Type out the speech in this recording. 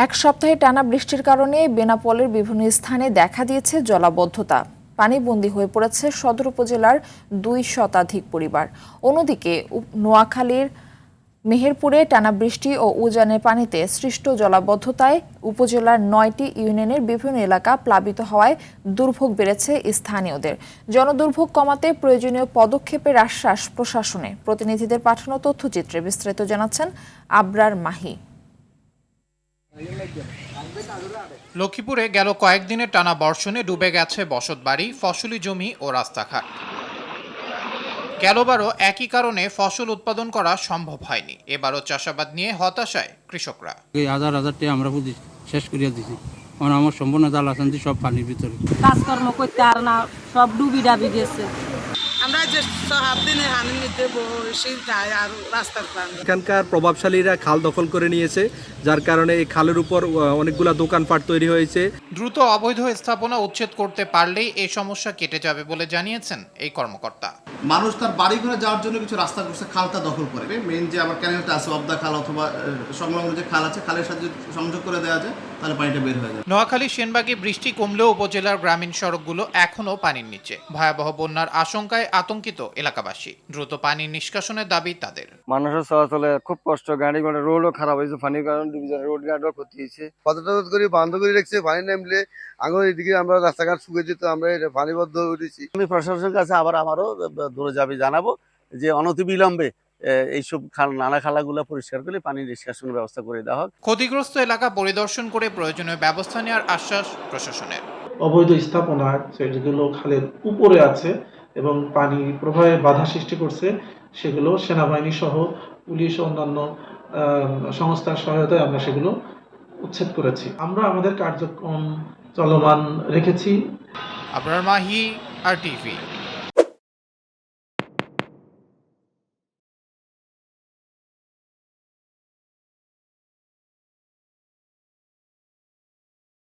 এক সপ্তাহে টানা বৃষ্টির কারণে বেনাপোলের বিভিন্ন স্থানে দেখা দিয়েছে জলাবদ্ধতা। পানিবন্দী হয়ে পড়েছে সদর উপজেলার 2 শতাধিক পরিবার। অন্যদিকে নোয়াখালীর মেহেরপুরে টানা বৃষ্টি ও উজানের পানিতে সৃষ্ট জলাবদ্ধতায় উপজেলার 9টি ইউনিয়নের বিভিন্ন এলাকা প্লাবিত হওয়ায় দুর্ভোগ বেড়েছে স্থানীয়দের। জনদুর্ভোগ কমাতে প্রয়োজনীয় পদক্ষেপের আশ্বাস প্রশাসনে। প্রতিনিধিদের পাঠানো তথ্যচিত্রে বিস্তারিত জানাচ্ছেন আবরার মাহি। লক্ষ্মীপুরে গেল কয়েকদিনের টানা বর্ষণে ডুবে গেছে বসতবাড়ি, ফসলি জমি ও রাস্তাঘাট। গেলবারও একই কারণে ফসল উৎপাদন করা সম্ভব হয়নি। এবারও চাষাবাদ নিয়ে হতাশায় কৃষকরা। এই হাজার হাজার টাকা আমরা বুঝি শেষ করিয়া দিছি, কারণ আমার সম্পূর্ণ জাল আসান সব পানির ভিতরে। কাজকর্ম করতে আর না, সব ডুবি ডাবি গেছে। আমরা যে সব দিনে হানি নিতে সেই যায় আর রাস্তার পানি। এখানকার প্রভাবশালীরা খাল দখল করে নিয়েছে, যার কারণে এই খালের উপর অনেকগুলা দোকানপাট তৈরি হয়েছে। দ্রুত অবৈধ স্থাপনা উচ্ছেদ করতে পারলেই এই সমস্যা কেটে যাবে বলে জানিয়েছেন এই কর্মকর্তা। মানুষ তার বাড়ি ঘরে যাওয়ার জন্য কিছু রাস্তা করছে, খালটা দখল করে। মেইন যে আমার ক্যানেলটা আছে, অবদা খাল অথবা সংলগ্ন যে খাল আছে, খালের সাথে যদি সংযোগ করে দেওয়া যায় তাহলে পানিটা বের হয়ে যায়। নোয়াখালী সেনবাগে বৃষ্টি কমলেও উপজেলার গ্রামীণ সড়কগুলো এখনও পানির নিচে। ভয়াবহ বন্যার আশঙ্কায় আতঙ্কিত এলাকাবাসী। দ্রুত পানি নিষ্কাশনের দাবি তাদের। মানুষের চলাচলে খুব কষ্ট, গাড়ি ঘোড়া রোডও খারাপ হয়েছে, পানির কারণে রোড ঘাটও ক্ষতি হয়েছে। কতটা করে বন্ধ করে রাখছে, পানি নামলে আঙুল এদিকে আমরা রাস্তাঘাট শুকিয়ে যেত, আমরা পানিবদ্ধ উঠেছি। আমি প্রশাসনের কাছে আমারও দূরে যাবি জানাবো যে অনতিবিলম্বে এইসব নালা খালাগুলো পরিষ্কার করে পানি নিষ্কাশনের ব্যবস্থা করে দেওয়া হোক। ক্ষতিগ্রস্ত এলাকা পরিদর্শন করে প্রয়োজনীয় ব্যবস্থা নেওয়ার আশ্বাস প্রশাসনের। অবৈধ স্থাপনা যেগুলো খালের উপরে আছে এবং পানি প্রবাহে বাধা সৃষ্টি করছে, সেগুলো সেনাবাহিনী সহ পুলিশ ও অন্যান্য সংস্থার সহায়তায় আমরা সেগুলো উচ্ছেদ করেছি। আমরা আমাদের কার্যক্রম চলমান রেখেছি। আবরার মাহি, RTV।